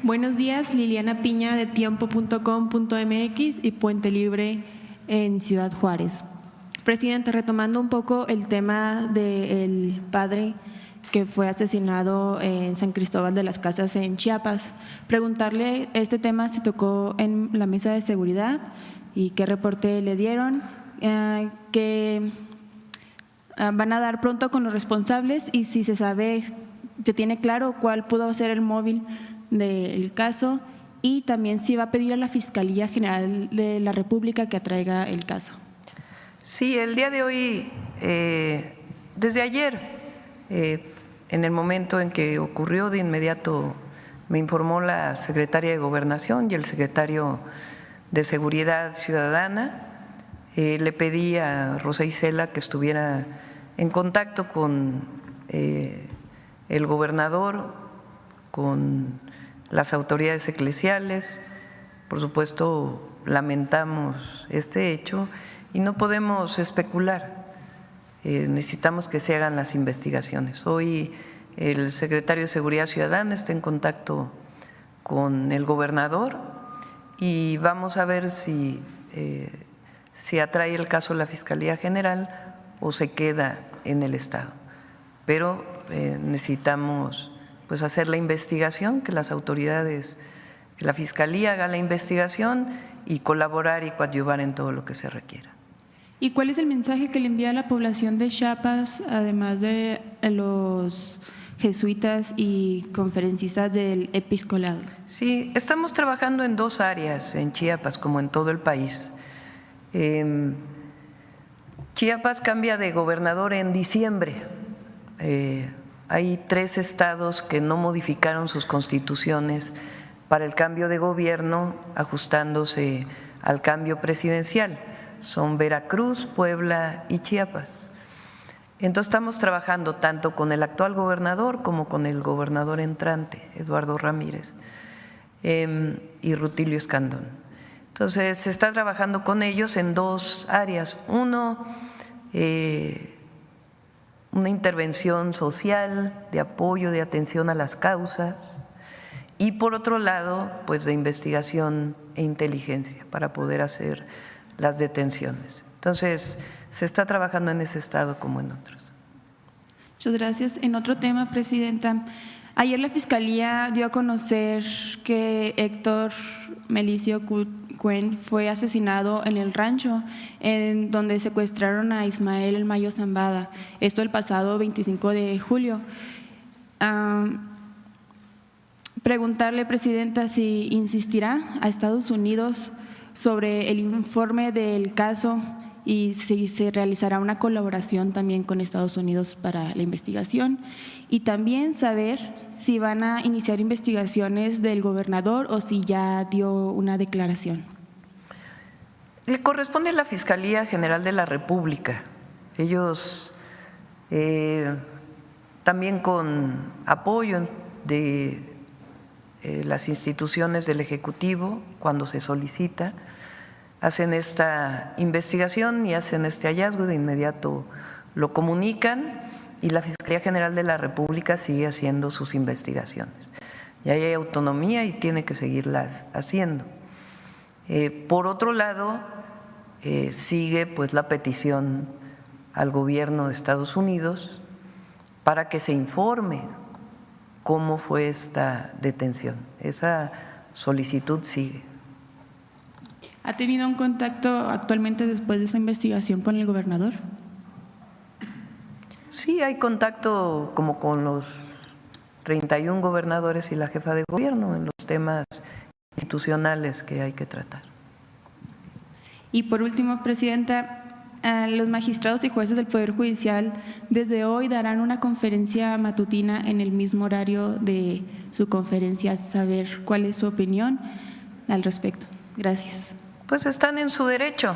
Buenos días, Liliana Piña de tiempo.com.mx y Puente Libre en Ciudad Juárez. Presidente, retomando un poco el tema del padre que fue asesinado en San Cristóbal de las Casas en Chiapas, preguntarle, este tema se tocó en la mesa de seguridad y qué reporte le dieron, que van a dar pronto con los responsables y si se sabe, se tiene claro cuál pudo ser el móvil del caso y también si va a pedir a la Fiscalía General de la República que atraiga el caso. Sí, el día de hoy, desde ayer, en el momento en que ocurrió, de inmediato me informó la secretaria de Gobernación y el secretario de Seguridad Ciudadana. Le pedí a Rosa Isela que estuviera en contacto con el gobernador, con las autoridades eclesiales. Por supuesto, lamentamos este hecho y no podemos especular. Necesitamos que se hagan las investigaciones. Hoy el secretario de Seguridad Ciudadana está en contacto con el gobernador y vamos a ver si atrae el caso a la Fiscalía General o se queda en el Estado. Pero necesitamos pues hacer la investigación, que las autoridades, que la Fiscalía haga la investigación y colaborar y coadyuvar en todo lo que se requiera. ¿Y cuál es el mensaje que le envía a la población de Chiapas, además de los jesuitas y conferencistas del episcopado? Sí, estamos trabajando en dos áreas en Chiapas, como en todo el país. Chiapas cambia de gobernador en diciembre. Hay 3 estados que no modificaron sus constituciones para el cambio de gobierno, ajustándose al cambio presidencial. Son Veracruz, Puebla y Chiapas. Entonces estamos trabajando tanto con el actual gobernador como con el gobernador entrante, Eduardo Ramírez, y Rutilio Escandón. Entonces se está trabajando con ellos en dos áreas. Uno, una intervención social de apoyo, de atención a las causas, y por otro lado, pues de investigación e inteligencia para poder hacer las detenciones. Entonces, se está trabajando en ese estado como en otros. Muchas gracias. En otro tema, Presidenta, ayer la Fiscalía dio a conocer que Héctor Melicio Cuen fue asesinado en el rancho, en donde secuestraron a Ismael El Mayo Zambada, esto el pasado 25 de julio. Preguntarle, Presidenta, si insistirá a Estados Unidos sobre el informe del caso y si se realizará una colaboración también con Estados Unidos para la investigación, y también saber si van a iniciar investigaciones del gobernador o si ya dio una declaración. Le corresponde a la Fiscalía General de la República. Ellos también con apoyo de las instituciones del Ejecutivo, cuando se solicita, hacen esta investigación y hacen este hallazgo, de inmediato lo comunican y la Fiscalía General de la República sigue haciendo sus investigaciones. Ya hay autonomía y tiene que seguirlas haciendo. Por otro lado, sigue pues la petición al gobierno de Estados Unidos para que se informe cómo fue esta detención. Esa solicitud sigue. ¿Ha tenido un contacto actualmente después de esa investigación con el gobernador? Sí, hay contacto como con los 31 gobernadores y la jefa de gobierno en los temas institucionales que hay que tratar. Y por último, Presidenta, los magistrados y jueces del Poder Judicial desde hoy darán una conferencia matutina en el mismo horario de su conferencia. Saber cuál es su opinión al respecto. Gracias. Pues están en su derecho.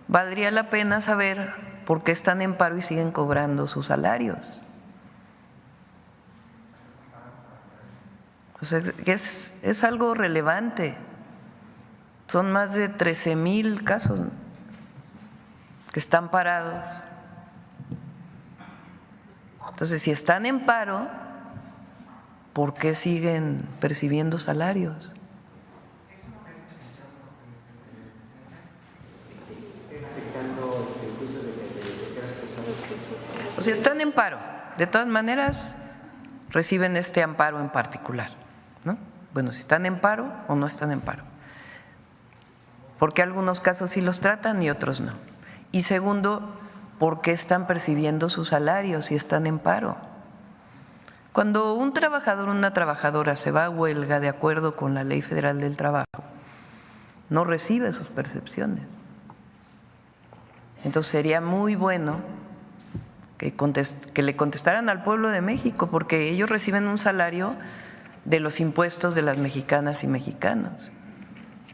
Valdría la pena saber por qué están en paro y siguen cobrando sus salarios. O sea, es algo relevante. Son más de 13,000 casos que están parados. Entonces, si están en paro, ¿por qué siguen percibiendo salarios? O sea, están en paro. De todas maneras, reciben este amparo en particular, ¿no? Bueno, si están en paro o no están en paro. Porque algunos casos sí los tratan y otros no. Y segundo, ¿por qué están percibiendo sus salarios si están en paro? Cuando un trabajador o una trabajadora se va a huelga de acuerdo con la Ley Federal del Trabajo, no recibe sus percepciones. Entonces sería muy bueno que le contestaran al pueblo de México, porque ellos reciben un salario de los impuestos de las mexicanas y mexicanos.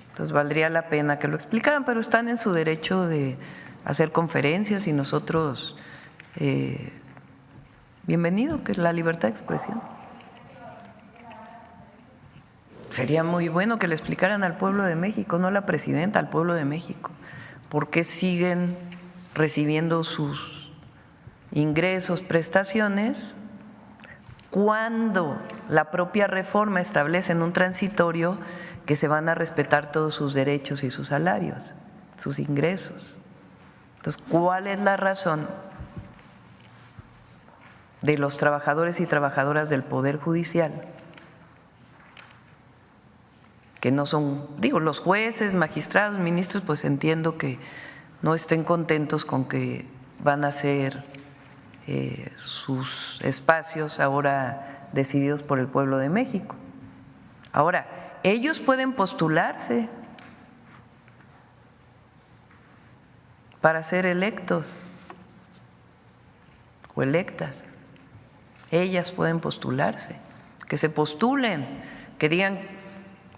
Entonces valdría la pena que lo explicaran, pero están en su derecho de hacer conferencias y nosotros, bienvenido, que es la libertad de expresión. Sería muy bueno que le explicaran al pueblo de México, no a la presidenta, al pueblo de México, por qué siguen recibiendo sus ingresos, prestaciones, cuando la propia reforma establece en un transitorio que se van a respetar todos sus derechos y sus salarios, sus ingresos. Entonces, ¿cuál es la razón de los trabajadores y trabajadoras del Poder Judicial? Que no son, digo, los jueces, magistrados, ministros, pues entiendo que no estén contentos con que van a ser sus espacios ahora decididos por el pueblo de México. Ahora, ellos pueden postularse para ser electos o electas. Ellas pueden postularse, que se postulen, que digan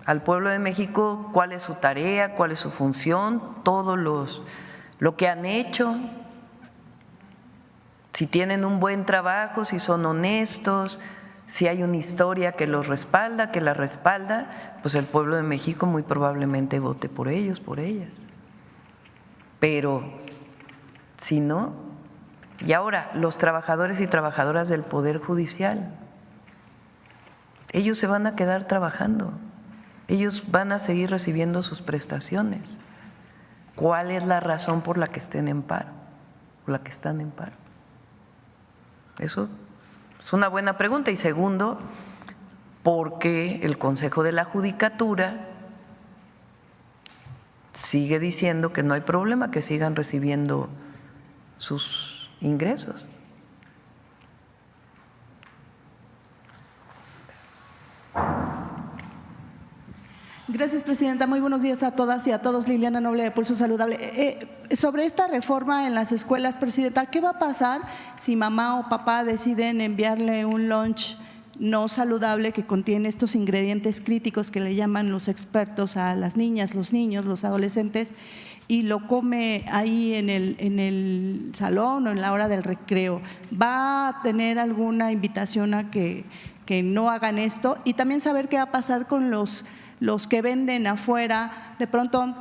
al pueblo de México cuál es su tarea, cuál es su función, todo lo que han hecho, si tienen un buen trabajo, si son honestos, si hay una historia que los respalda, que la respalda, pues el pueblo de México muy probablemente vote por ellos, por ellas. Pero si no, y ahora los trabajadores y trabajadoras del Poder Judicial, ellos se van a quedar trabajando, ellos van a seguir recibiendo sus prestaciones. ¿Cuál es la razón por la que estén en paro, por la que están en paro? Eso es una buena pregunta. Y segundo, ¿por qué el Consejo de la Judicatura sigue diciendo que no hay problema, que sigan recibiendo sus ingresos? Gracias, presidenta. Muy buenos días a todas y a todos. Liliana Noble, de Pulso Saludable. Sobre esta reforma en las escuelas, presidenta, ¿qué va a pasar si mamá o papá deciden enviarle un lunch no saludable que contiene estos ingredientes críticos que le llaman los expertos a las niñas, los niños, los adolescentes, y lo come ahí en el salón o en la hora del recreo? ¿Va a tener alguna invitación a que no hagan esto? Y también saber qué va a pasar con los que venden afuera. De pronto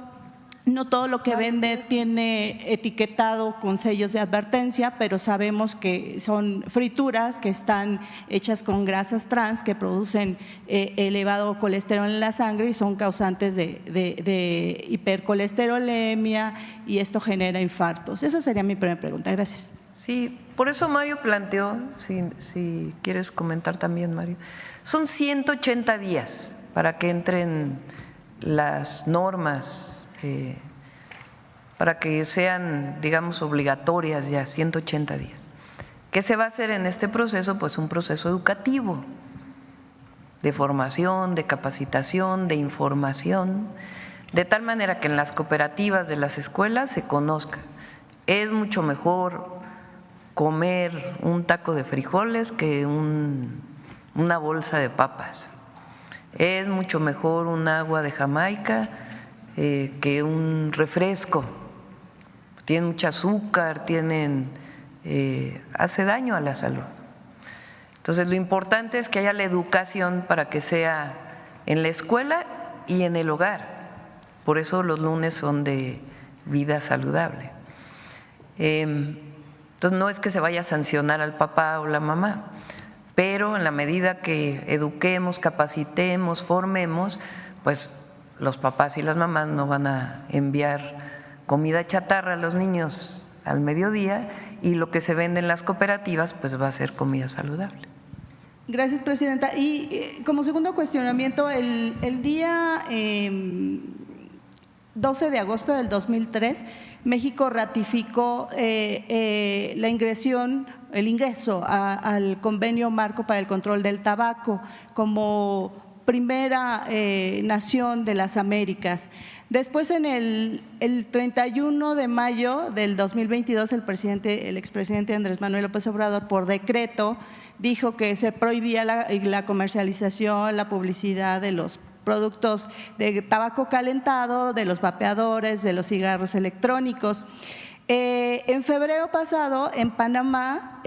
no todo lo que vende tiene etiquetado con sellos de advertencia, pero sabemos que son frituras que están hechas con grasas trans que producen elevado colesterol en la sangre y son causantes de hipercolesterolemia, y esto genera infartos. Esa sería mi primera pregunta. Gracias. Sí, por eso Mario planteó, si quieres comentar también, Mario, son 180 días para que entren las normas, para que sean, digamos, obligatorias ya, 180 días. ¿Qué se va a hacer en este proceso? Pues un proceso educativo, de formación, de capacitación, de información, de tal manera que en las cooperativas de las escuelas se conozca. Es mucho mejor comer un taco de frijoles que una bolsa de papas. Es mucho mejor un agua de Jamaica que un refresco. Tienen mucho azúcar, hace daño a la salud. Entonces, lo importante es que haya la educación para que sea en la escuela y en el hogar. Por eso los lunes son de vida saludable. Entonces, no es que se vaya a sancionar al papá o la mamá, pero en la medida que eduquemos, capacitemos, formemos, pues los papás y las mamás no van a enviar comida chatarra a los niños al mediodía, y lo que se vende en las cooperativas pues va a ser comida saludable. Gracias, presidenta. Y como segundo cuestionamiento, el día 12 de agosto del 2003, México ratificó el ingreso al Convenio Marco para el Control del Tabaco como primera nación de las Américas. Después, en el 31 de mayo del 2022, el expresidente Andrés Manuel López Obrador, por decreto, dijo que se prohibía la comercialización, la publicidad de los productos de tabaco calentado, de los vapeadores, de los cigarros electrónicos. En febrero pasado, en Panamá,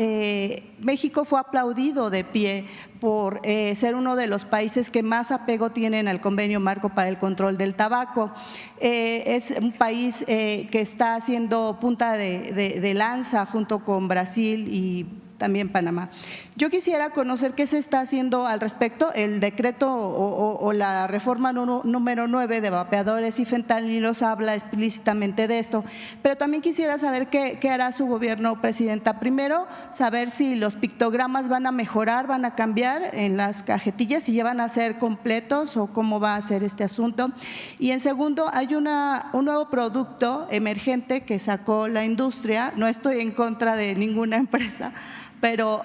México fue aplaudido de pie por ser uno de los países que más apego tienen al Convenio Marco para el Control del Tabaco. Es un país que está haciendo punta de lanza junto con Brasil y también Panamá. Yo quisiera conocer qué se está haciendo al respecto. El decreto o la reforma número 9 de vapeadores y fentanilos habla explícitamente de esto, pero también quisiera saber qué hará su gobierno, presidenta. Primero, saber si los pictogramas van a mejorar, van a cambiar en las cajetillas, si ya van a ser completos o cómo va a ser este asunto. Y en segundo, hay un nuevo producto emergente que sacó la industria. No estoy en contra de ninguna empresa, pero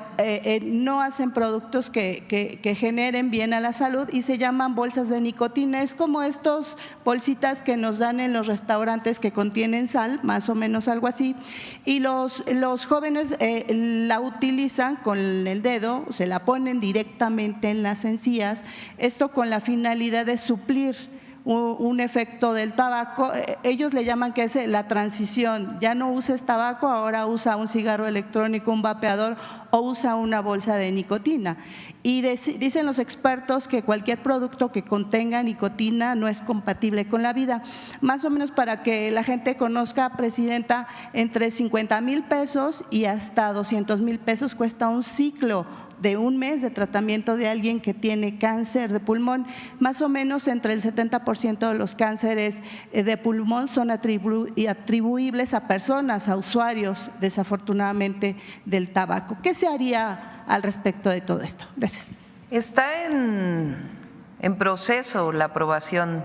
no hacen productos que generen bien a la salud y se llaman bolsas de nicotina. Es como estos bolsitas que nos dan en los restaurantes que contienen sal, más o menos algo así, y los jóvenes la utilizan con el dedo, se la ponen directamente en las encías, esto con la finalidad de suplir un efecto del tabaco. Ellos le llaman que es la transición, ya no uses tabaco, ahora usa un cigarro electrónico, un vapeador o usa una bolsa de nicotina. Y dicen los expertos que cualquier producto que contenga nicotina no es compatible con la vida. Más o menos, para que la gente conozca, presidenta, entre 50,000 pesos y hasta 200,000 pesos cuesta un ciclo de un mes de tratamiento de alguien que tiene cáncer de pulmón. Más o menos entre el 70% de los cánceres de pulmón son atribuibles a personas, a usuarios, desafortunadamente, del tabaco. ¿Qué se haría al respecto de todo esto? Gracias. Está en proceso la aprobación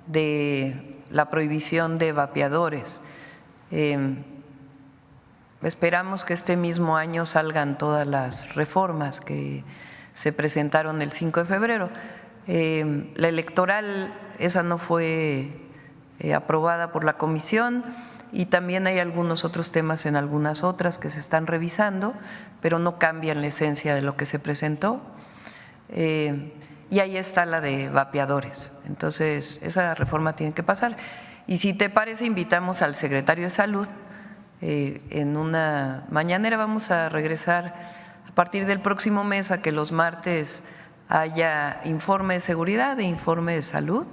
de la prohibición de vapeadores. Esperamos que este mismo año salgan todas las reformas que se presentaron el 5 de febrero. La electoral, esa no fue aprobada por la comisión, y también hay algunos otros temas en algunas otras que se están revisando, pero no cambian la esencia de lo que se presentó. Y ahí está la de vapeadores. Entonces, esa reforma tiene que pasar. Y si te parece, invitamos al secretario de Salud. En una mañanera vamos a regresar a partir del próximo mes a que los martes haya informe de seguridad e informe de salud.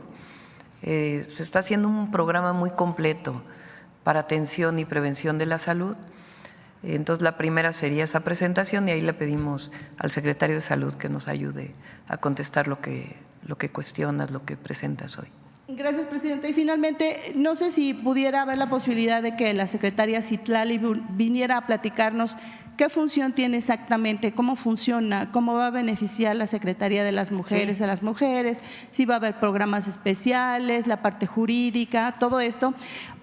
Se está haciendo un programa muy completo para atención y prevención de la salud. Entonces, la primera sería esa presentación, y ahí le pedimos al secretario de Salud que nos ayude a contestar lo que cuestionas, lo que presentas hoy. Gracias, presidenta. Y finalmente, no sé si pudiera haber la posibilidad de que la secretaria Citlali viniera a platicarnos qué función tiene exactamente, cómo funciona, cómo va a beneficiar la Secretaría de las Mujeres a las mujeres, si va a haber programas especiales, la parte jurídica, todo esto.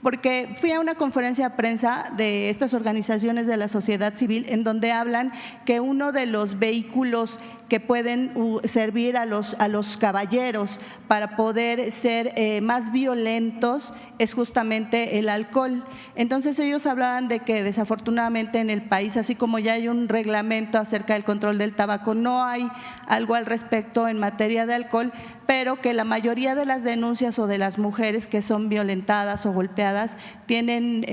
Porque fui a una conferencia de prensa de estas organizaciones de la sociedad civil en donde hablan que uno de los vehículos que pueden servir a los caballeros para poder ser más violentos es justamente el alcohol. Entonces, ellos hablaban de que desafortunadamente en el país, así como ya hay un reglamento acerca del control del tabaco, no hay algo al respecto en materia de alcohol, pero que la mayoría de las denuncias o de las mujeres que son violentadas o golpeadas tienen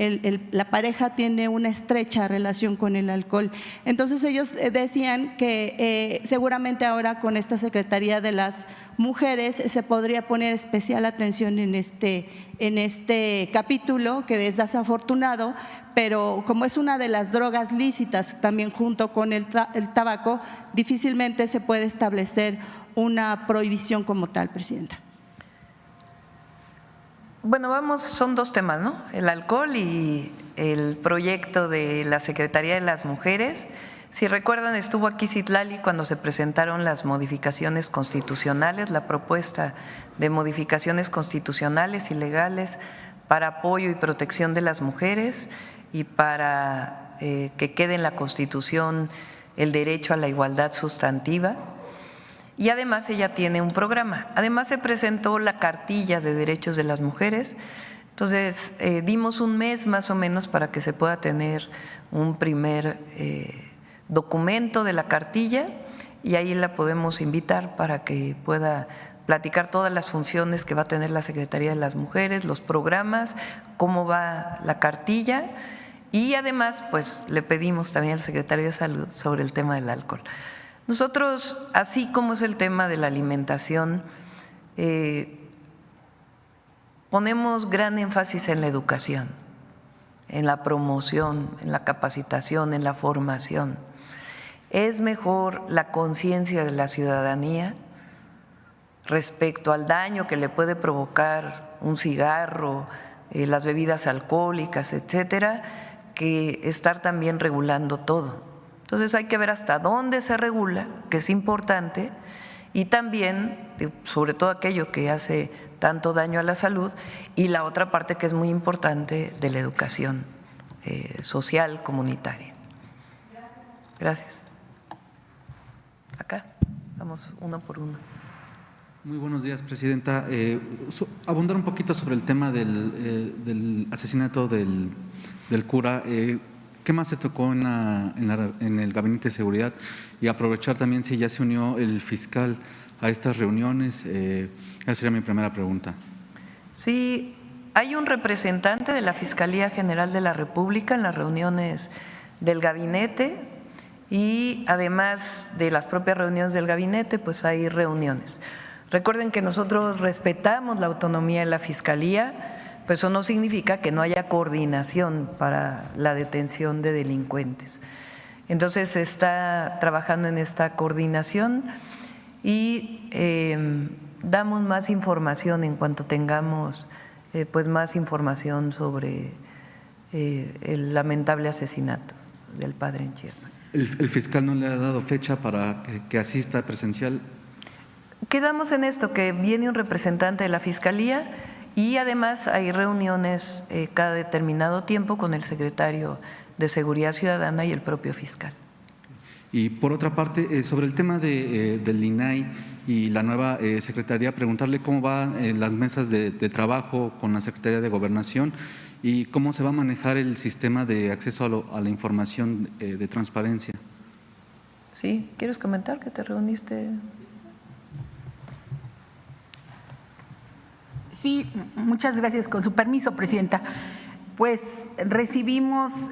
la pareja tiene una estrecha relación con el alcohol. Entonces, ellos decían que seguramente seguramente ahora con esta Secretaría de las Mujeres se podría poner especial atención en este capítulo, que es desafortunado, pero como es una de las drogas lícitas también junto con el tabaco, difícilmente se puede establecer una prohibición como tal, Presidenta. Bueno, son dos temas, ¿no? El alcohol y el proyecto de la Secretaría de las Mujeres. Si recuerdan, estuvo aquí Citlali cuando se presentaron las modificaciones constitucionales, la propuesta de modificaciones constitucionales y legales para apoyo y protección de las mujeres y para que quede en la Constitución el derecho a la igualdad sustantiva. Y además ella tiene un programa. Además se presentó la cartilla de derechos de las mujeres. Entonces dimos un mes más o menos para que se pueda tener un primer documento de la cartilla y ahí la podemos invitar para que pueda platicar todas las funciones que va a tener la Secretaría de las Mujeres, los programas, cómo va la cartilla y además pues le pedimos también al Secretario de Salud sobre el tema del alcohol. Nosotros, así como es el tema de la alimentación, ponemos gran énfasis en la educación, en la promoción, en la capacitación, en la formación. Es mejor la conciencia de la ciudadanía respecto al daño que le puede provocar un cigarro, las bebidas alcohólicas, etcétera, que estar también regulando todo. Entonces hay que ver hasta dónde se regula, que es importante, y también, sobre todo aquello que hace tanto daño a la salud, y la otra parte que es muy importante de la educación social, comunitaria. Gracias. Acá, vamos uno por uno. Muy buenos días, Presidenta. Abundar un poquito sobre el tema del asesinato del cura. ¿Qué más se tocó en el Gabinete de Seguridad? Y aprovechar también si ya se unió el fiscal a estas reuniones. Esa sería mi primera pregunta. Sí, hay un representante de la Fiscalía General de la República en las reuniones del gabinete y además de las propias reuniones del gabinete, pues hay reuniones. Recuerden que nosotros respetamos la autonomía de la Fiscalía, pero eso no significa que no haya coordinación para la detención de delincuentes. Entonces se está trabajando en esta coordinación y damos más información en cuanto tengamos pues más información sobre el lamentable asesinato del padre en Chiapas. ¿El fiscal no le ha dado fecha para que asista presencial? Quedamos en esto, que viene un representante de la Fiscalía y además hay reuniones cada determinado tiempo con el secretario de Seguridad Ciudadana y el propio fiscal. Y por otra parte, sobre el tema del INAI y la nueva secretaría, preguntarle cómo van las mesas de trabajo con la Secretaría de Gobernación y cómo se va a manejar el sistema de acceso a la información de transparencia. Sí, ¿quieres comentar que te reuniste? Sí, muchas gracias. Con su permiso, Presidenta. Pues recibimos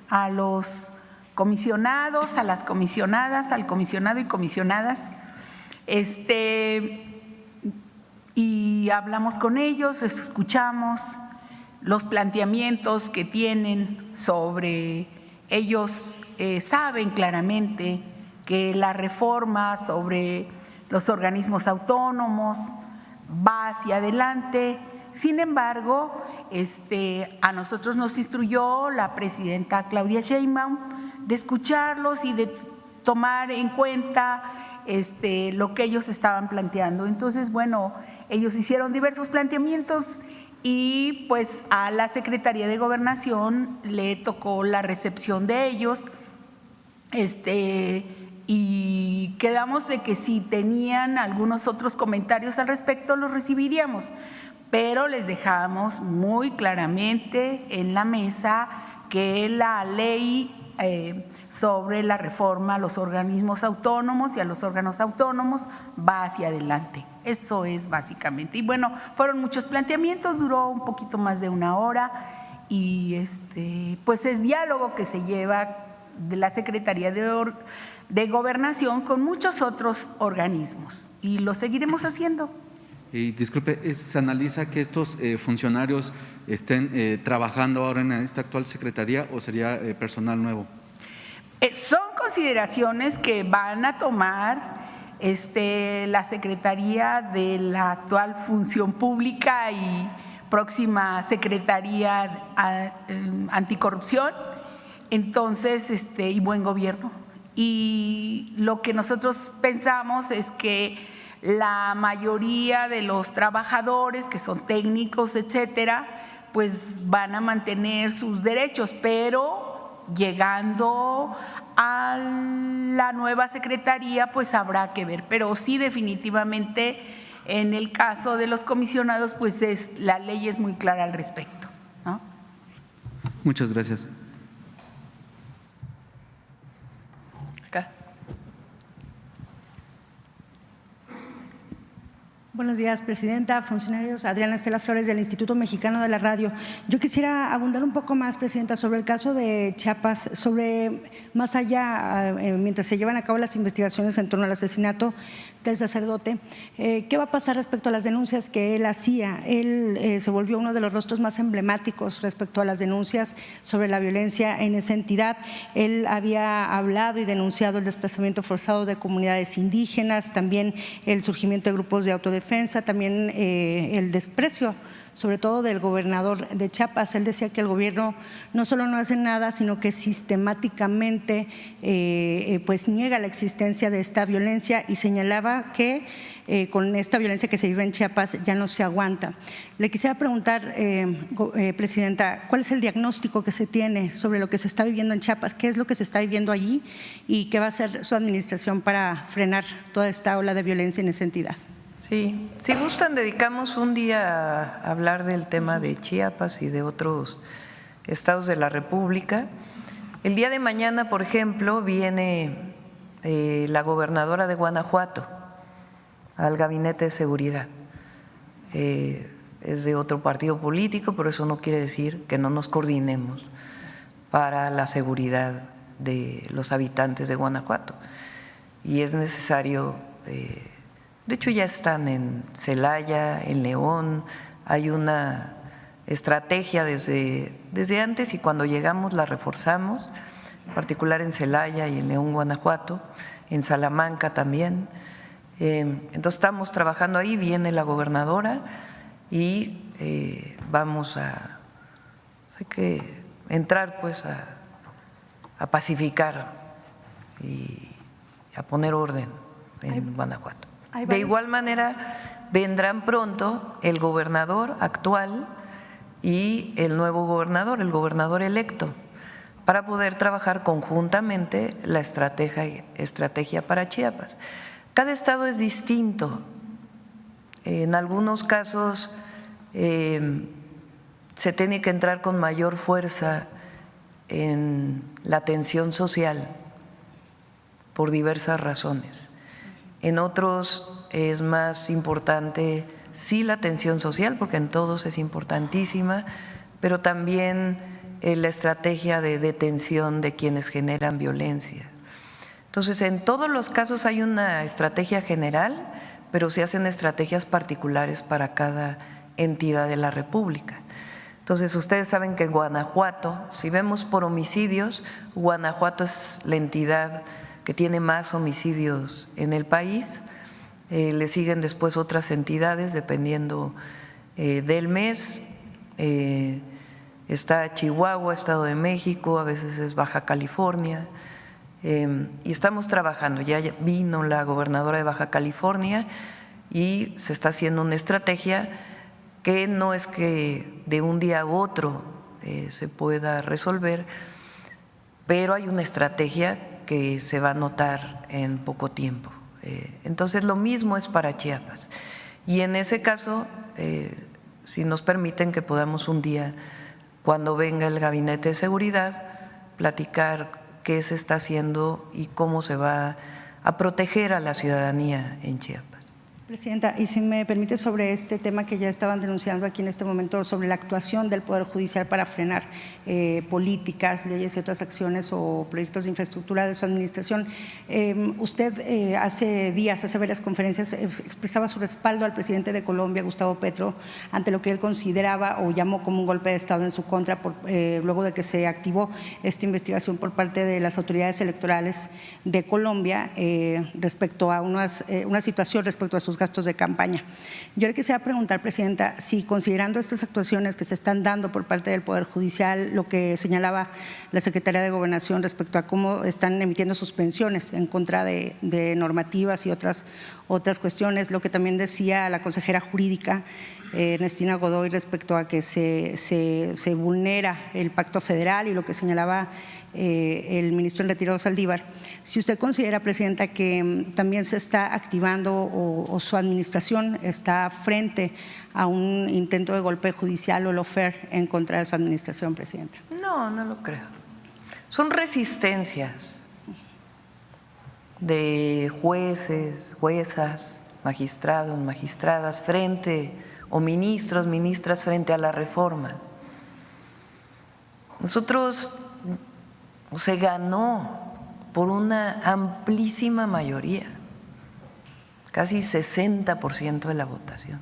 a los comisionados, a las comisionadas, al comisionado y comisionadas, y hablamos con ellos, les escuchamos los planteamientos que tienen sobre ellos. Saben claramente que la reforma sobre los organismos autónomos va hacia adelante. Sin embargo, a nosotros nos instruyó la presidenta Claudia Sheinbaum de escucharlos y de tomar en cuenta lo que ellos estaban planteando. Entonces, bueno, ellos hicieron diversos planteamientos y pues a la Secretaría de Gobernación le tocó la recepción de ellos, y quedamos de que si tenían algunos otros comentarios al respecto los recibiríamos, pero les dejamos muy claramente en la mesa que la ley sobre la reforma a los organismos autónomos y a los órganos autónomos va hacia adelante. Eso es básicamente. Y bueno, fueron muchos planteamientos, duró un poquito más de una hora y pues es diálogo que se lleva de la Secretaría de Gobernación con muchos otros organismos y lo seguiremos haciendo. Y disculpe, ¿se analiza que estos funcionarios estén trabajando ahora en esta actual secretaría o sería personal nuevo? Son consideraciones que van a tomar la Secretaría de la actual Función Pública y próxima Secretaría Anticorrupción, entonces, y Buen Gobierno. Y lo que nosotros pensamos es que la mayoría de los trabajadores que son técnicos, etcétera, pues van a mantener sus derechos, pero llegando a la nueva secretaría pues habrá que ver, pero sí definitivamente en el caso de los comisionados pues la ley es muy clara al respecto, ¿no? Muchas gracias. Acá. Buenos días, presidenta, funcionarios. Adriana Estela Flores del Instituto Mexicano de la Radio. Yo quisiera abundar un poco más, presidenta, sobre el caso de Chiapas, sobre más allá, mientras se llevan a cabo las investigaciones en torno al asesinato del sacerdote, ¿qué va a pasar respecto a las denuncias que él hacía? Él se volvió uno de los rostros más emblemáticos respecto a las denuncias sobre la violencia en esa entidad. Él había hablado y denunciado el desplazamiento forzado de comunidades indígenas, también el surgimiento de grupos de autodefensa, también el desprecio sobre todo del gobernador de Chiapas. Él decía que el gobierno no solo no hace nada, sino que sistemáticamente pues niega la existencia de esta violencia y señalaba que con esta violencia que se vive en Chiapas ya no se aguanta. Le quisiera preguntar, presidenta, ¿cuál es el diagnóstico que se tiene sobre lo que se está viviendo en Chiapas? ¿Qué es lo que se está viviendo allí y qué va a hacer su administración para frenar toda esta ola de violencia en esa entidad? Sí, si gustan, dedicamos un día a hablar del tema de Chiapas y de otros estados de la República. El día de mañana, por ejemplo, viene la gobernadora de Guanajuato al Gabinete de Seguridad. Es de otro partido político, pero eso no quiere decir que no nos coordinemos para la seguridad de los habitantes de Guanajuato. Y es necesario… de hecho, ya están en Celaya, en León, hay una estrategia desde antes y cuando llegamos la reforzamos, en particular en Celaya y en León, Guanajuato, en Salamanca también. Entonces estamos trabajando ahí, viene la gobernadora y vamos hay que entrar pues a pacificar y a poner orden en Guanajuato. De igual manera, vendrán pronto el gobernador actual y el nuevo gobernador, el gobernador electo, para poder trabajar conjuntamente la estrategia para Chiapas. Cada estado es distinto. En algunos casos se tiene que entrar con mayor fuerza en la atención social por diversas razones. En otros es más importante, sí, la atención social, porque en todos es importantísima, pero también la estrategia de detención de quienes generan violencia. Entonces, en todos los casos hay una estrategia general, pero se hacen estrategias particulares para cada entidad de la República. Entonces, ustedes saben que en Guanajuato, si vemos por homicidios, Guanajuato es la entidad que tiene más homicidios en el país, le siguen después otras entidades dependiendo del mes, está Chihuahua, Estado de México, a veces es Baja California, y estamos trabajando. Ya vino la gobernadora de Baja California y se está haciendo una estrategia que no es que de un día a otro se pueda resolver, pero hay una estrategia que se va a notar en poco tiempo. Entonces, lo mismo es para Chiapas. Y en ese caso, si nos permiten que podamos un día, cuando venga el Gabinete de Seguridad, platicar qué se está haciendo y cómo se va a proteger a la ciudadanía en Chiapas. Presidenta, y si me permite, sobre este tema que ya estaban denunciando aquí en este momento, sobre la actuación del Poder Judicial para frenar políticas, leyes y otras acciones o proyectos de infraestructura de su administración. Usted hace días, hace varias conferencias, expresaba su respaldo al presidente de Colombia, Gustavo Petro, ante lo que él consideraba o llamó como un golpe de Estado en su contra, luego de que se activó esta investigación por parte de las autoridades electorales de Colombia respecto a una situación respecto a sus gastos de campaña. Yo le quisiera preguntar, Presidenta, si considerando estas actuaciones que se están dando por parte del Poder Judicial, lo que señalaba la Secretaría de Gobernación respecto a cómo están emitiendo suspensiones en contra de normativas y otras cuestiones, lo que también decía la consejera jurídica Ernestina Godoy respecto a que se vulnera el pacto federal y lo que señalaba el ministro en retiro Saldívar. Si usted considera, Presidenta, que también se está activando o su administración está frente a un intento de golpe judicial o lawfare en contra de su administración, Presidenta. No, no lo creo. Son resistencias de jueces, juezas, magistrados, magistradas frente o ministros, ministras frente a la reforma. Nosotros se ganó por una amplísima mayoría, casi 60% de la votación.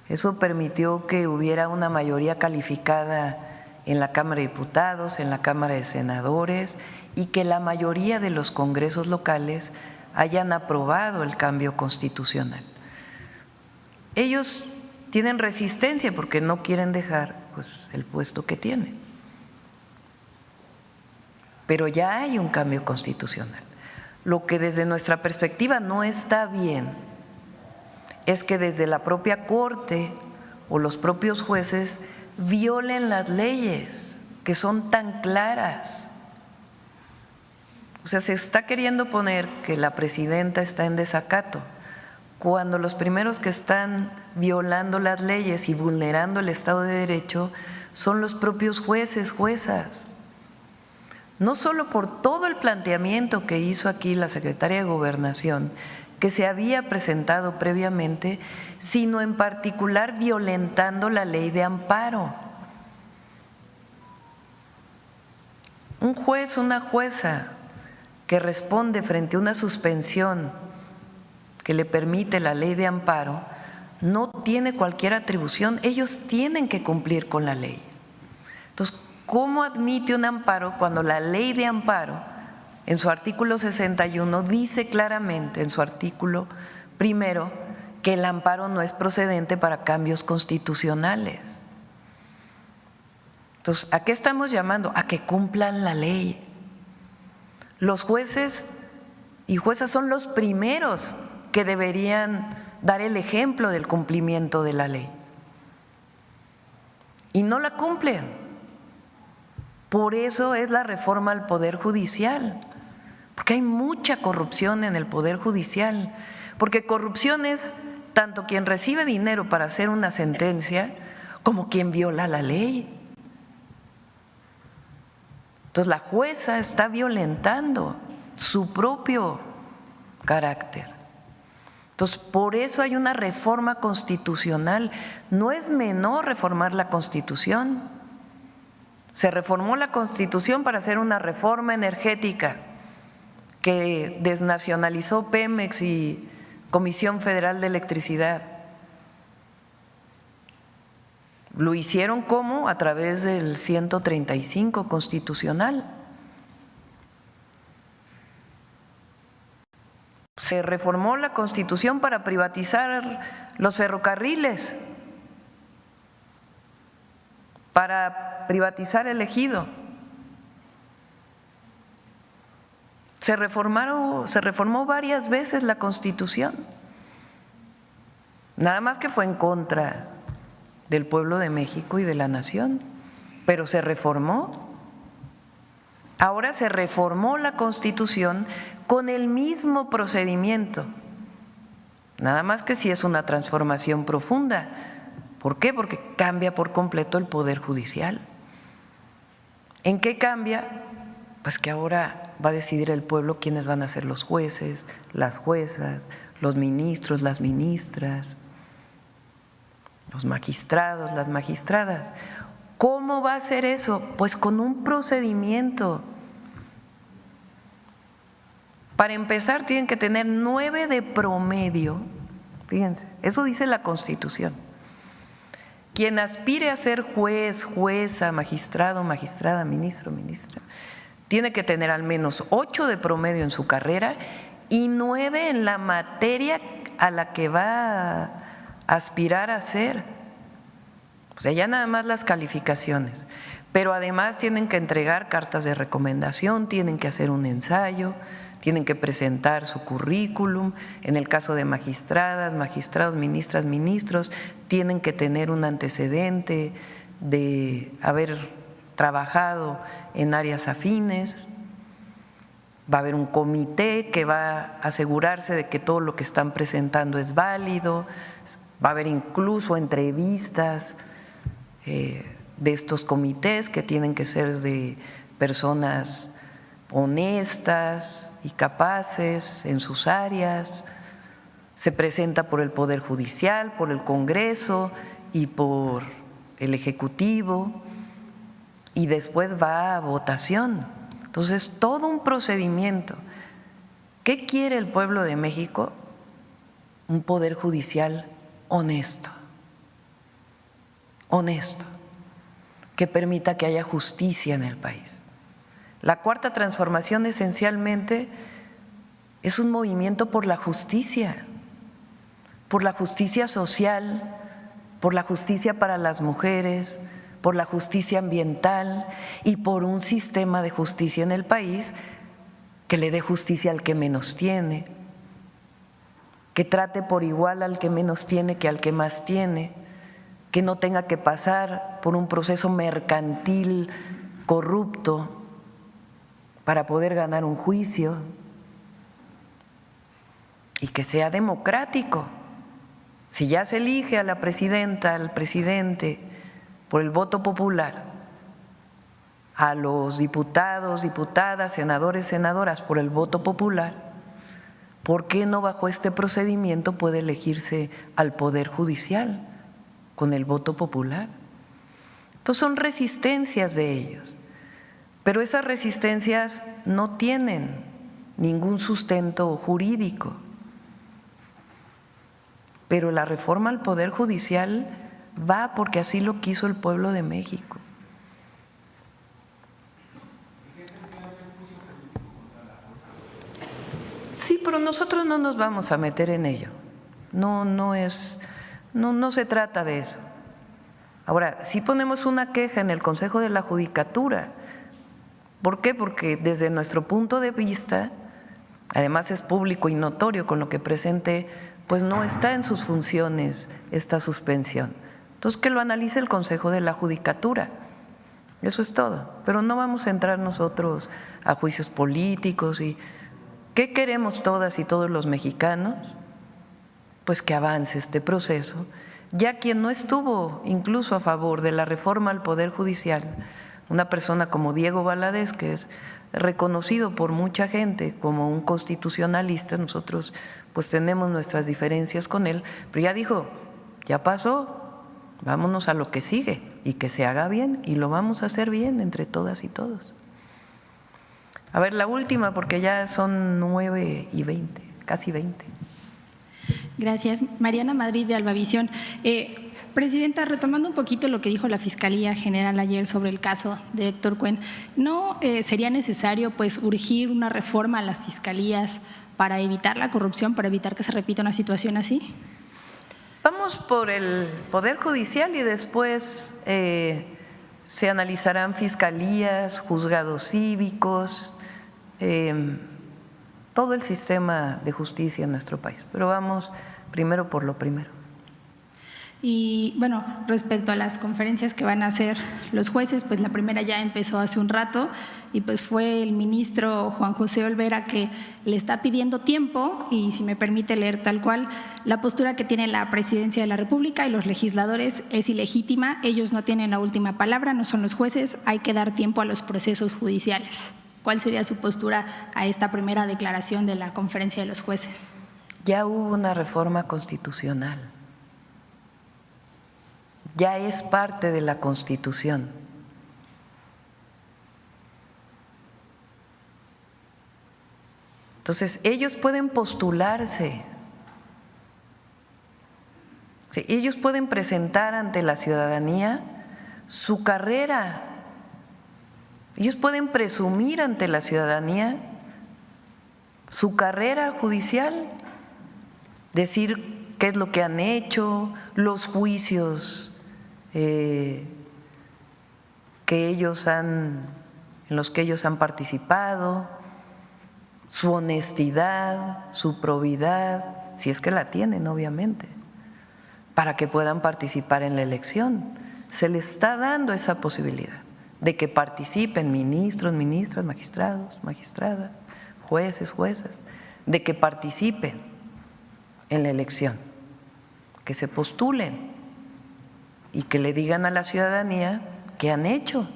Eso permitió que hubiera una mayoría calificada en la Cámara de Diputados, en la Cámara de Senadores y que la mayoría de los congresos locales hayan aprobado el cambio constitucional. Ellos tienen resistencia porque no quieren dejar pues, el puesto que tienen. Pero ya hay un cambio constitucional. Lo que desde nuestra perspectiva no está bien es que desde la propia Corte o los propios jueces violen las leyes que son tan claras. O sea, se está queriendo poner que la presidenta está en desacato, cuando los primeros que están violando las leyes y vulnerando el Estado de Derecho son los propios jueces, juezas. No solo por todo el planteamiento que hizo aquí la secretaria de Gobernación, que se había presentado previamente, sino en particular violentando la ley de amparo. Un juez, una jueza que responde frente a una suspensión que le permite la ley de amparo, no tiene cualquier atribución, ellos tienen que cumplir con la ley. Entonces, ¿cómo admite un amparo cuando la ley de amparo, en su artículo 61, dice claramente, en su artículo primero, que el amparo no es procedente para cambios constitucionales? Entonces, ¿a qué estamos llamando? A que cumplan la ley. Los jueces y juezas son los primeros que deberían dar el ejemplo del cumplimiento de la ley. Y no la cumplen. Por eso es la reforma al Poder Judicial, porque hay mucha corrupción en el Poder Judicial, porque corrupción es tanto quien recibe dinero para hacer una sentencia como quien viola la ley. Entonces la jueza está violentando su propio carácter. Entonces, por eso hay una reforma constitucional. No es menor reformar la Constitución. Se reformó la Constitución para hacer una reforma energética que desnacionalizó Pemex y Comisión Federal de Electricidad. Lo hicieron ¿cómo? A través del 135 constitucional. Se reformó la Constitución para privatizar los ferrocarriles, para privatizar el ejido. Se reformó varias veces la Constitución, nada más que fue en contra del pueblo de México y de la nación, pero se reformó. Ahora se reformó la Constitución con el mismo procedimiento, nada más que si es una transformación profunda. ¿Por qué? Porque cambia por completo el Poder Judicial. ¿En qué cambia? pues que ahora va a decidir el pueblo quiénes van a ser los jueces, las juezas, los ministros, las ministras, los magistrados, las magistradas. ¿Cómo va a ser eso? Pues con un procedimiento. Para empezar, tienen que tener 9 de promedio. Fíjense, eso dice la Constitución. Quien aspire a ser juez, jueza, magistrado, magistrada, ministro, ministra, tiene que tener al menos 8 de promedio en su carrera y 9 en la materia a la que va a aspirar a ser. O sea, ya nada más las calificaciones. Pero además tienen que entregar cartas de recomendación, tienen que hacer un ensayo, tienen que presentar su currículum. En el caso de magistradas, magistrados, ministras, ministros, tienen que tener un antecedente de haber trabajado en áreas afines. Va a haber un comité que va a asegurarse de que todo lo que están presentando es válido. Va a haber incluso entrevistas de estos comités que tienen que ser de personas honestas y capaces en sus áreas. Se presenta por el Poder Judicial, por el Congreso y por el Ejecutivo y después va a votación. Entonces, todo un procedimiento. ¿Qué quiere el pueblo de México? Un Poder Judicial honesto, que permita que haya justicia en el país. La Cuarta Transformación esencialmente es un movimiento por la justicia social, por la justicia para las mujeres, por la justicia ambiental y por un sistema de justicia en el país que le dé justicia al que menos tiene, que trate por igual al que menos tiene que al que más tiene, que no tenga que pasar por un proceso mercantil corrupto para poder ganar un juicio y que sea democrático. Si ya se elige a la presidenta, al presidente por el voto popular, a los diputados, diputadas, senadores, senadoras por el voto popular, ¿por qué no bajo este procedimiento puede elegirse al Poder Judicial con el voto popular? Entonces son resistencias de ellos, pero esas resistencias no tienen ningún sustento jurídico. Pero la reforma al Poder Judicial va porque así lo quiso el pueblo de México. Sí, pero nosotros no nos vamos a meter en ello. No se trata de eso. Ahora, sí ponemos una queja en el Consejo de la Judicatura. ¿Por qué? Porque desde nuestro punto de vista, además es público y notorio con lo que presente, pues no está en sus funciones esta suspensión. Entonces, que lo analice el Consejo de la Judicatura. Eso es todo. Pero no vamos a entrar nosotros a juicios políticos. Y ¿qué queremos todas y todos los mexicanos? Pues que avance este proceso. Ya quien no estuvo incluso a favor de la reforma al Poder Judicial, una persona como Diego Valadez, que es reconocido por mucha gente como un constitucionalista, nosotros pues tenemos nuestras diferencias con él, pero ya dijo, ya pasó, vámonos a lo que sigue y que se haga bien y lo vamos a hacer bien entre todas y todos. A ver, la última, porque ya son 9:20, casi 20. Gracias. Mariana Madrid, de Albavisión. Presidenta, retomando un poquito lo que dijo la Fiscalía General ayer sobre el caso de Héctor Cuen, ¿no sería necesario pues urgir una reforma a las fiscalías para evitar la corrupción, para evitar que se repita una situación así? Vamos por el Poder Judicial y después se analizarán fiscalías, juzgados cívicos, todo el sistema de justicia en nuestro país. Pero vamos primero por lo primero. Y bueno, respecto a las conferencias que van a hacer los jueces, pues la primera ya empezó hace un rato y pues fue el ministro Juan José Olvera que le está pidiendo tiempo y, si me permite leer tal cual, la postura que tiene la Presidencia de la República y los legisladores es ilegítima, ellos no tienen la última palabra, no son los jueces, hay que dar tiempo a los procesos judiciales. ¿Cuál sería su postura a esta primera declaración de la conferencia de los jueces? Ya hubo una reforma constitucional, ya es parte de la Constitución. Entonces, ellos pueden postularse, sí, ellos pueden presentar ante la ciudadanía su carrera, ellos pueden presumir ante la ciudadanía su carrera judicial, decir qué es lo que han hecho, los juicios en los que ellos han participado, su honestidad, su probidad, si es que la tienen, obviamente, para que puedan participar en la elección. Se les está dando esa posibilidad de que participen ministros, ministras, magistrados, magistradas, jueces, juezas, de que participen en la elección, que se postulen y que le digan a la ciudadanía qué han hecho.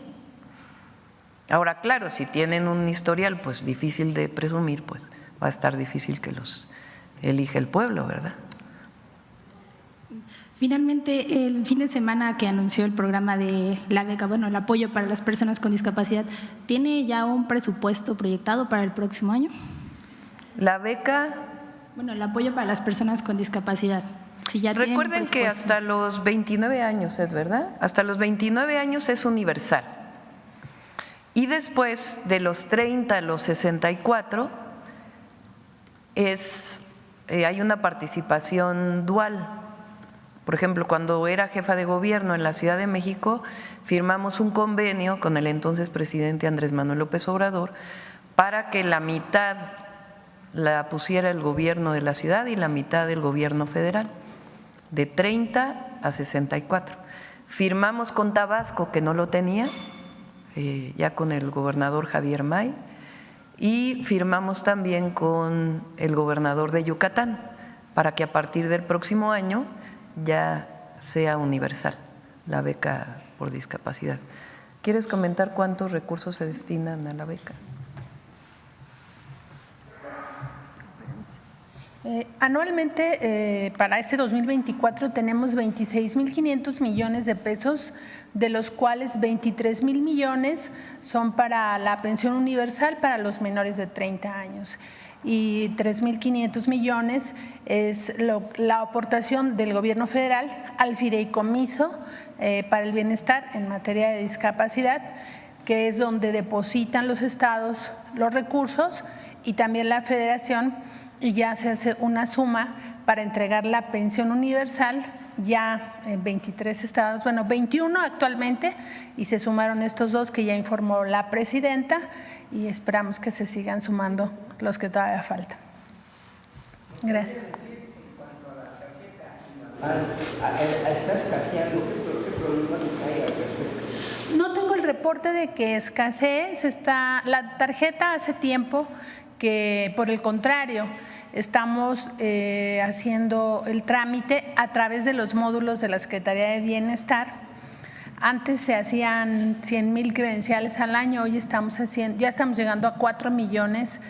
Ahora, claro, si tienen un historial pues difícil de presumir, pues va a estar difícil que los elija el pueblo, ¿verdad? Finalmente, el fin de semana que anunció el programa de la beca, bueno, el apoyo para las personas con discapacidad, ¿tiene ya un presupuesto proyectado para el próximo año? La beca… Bueno, el apoyo para las personas con discapacidad. Si ya recuerden que hasta los 29 años es, ¿verdad? Hasta los 29 años es universal. Y después de los 30 a los 64 hay una participación dual. Por ejemplo, cuando era jefa de gobierno en la Ciudad de México, firmamos un convenio con el entonces presidente Andrés Manuel López Obrador para que la mitad la pusiera el gobierno de la ciudad y la mitad del gobierno federal, de 30 a 64. Firmamos con Tabasco, que no lo tenía, ya con el gobernador Javier May, y firmamos también con el gobernador de Yucatán, para que a partir del próximo año ya sea universal la beca por discapacidad. ¿Quieres comentar cuántos recursos se destinan a la beca? Anualmente, para este 2024 tenemos 26.500 millones de pesos, de los cuales 23.000 millones son para la pensión universal para los menores de 30 años y 3.500 millones es la aportación del gobierno federal al fideicomiso para el bienestar en materia de discapacidad, que es donde depositan los estados los recursos y también la federación, y ya se hace una suma para entregar la pensión universal ya en 23 estados, bueno, 21 actualmente, y se sumaron estos dos que ya informó la presidenta y esperamos que se sigan sumando los que todavía faltan. Gracias. No tengo el reporte de que escasee, la tarjeta hace tiempo que, por el contrario, estamos haciendo el trámite a través de los módulos de la Secretaría de Bienestar. Antes se hacían 100,000 credenciales al año, hoy ya estamos llegando a 4 millones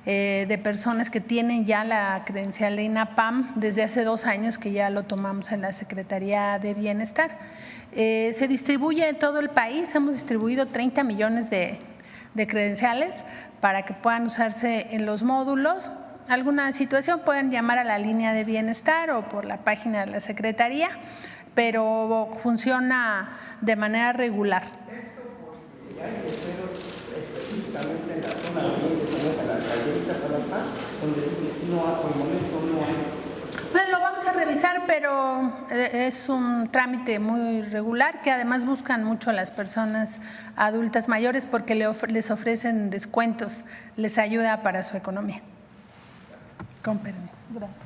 de personas que tienen ya la credencial de INAPAM desde hace 2 años que ya lo tomamos en la Secretaría de Bienestar. Se distribuye en todo el país, hemos distribuido 30 millones de credenciales para que puedan usarse en los módulos. Alguna situación pueden llamar a la línea de bienestar o por la página de la Secretaría, pero funciona de manera regular. Esto porque hay letreros específicamente en la zona de la callerita donde dice no, por el momento no hay. Bueno, lo vamos a revisar, pero es un trámite muy regular que además buscan mucho a las personas adultas mayores porque les ofrecen descuentos, les ayuda para su economía. Con permiso. Gracias.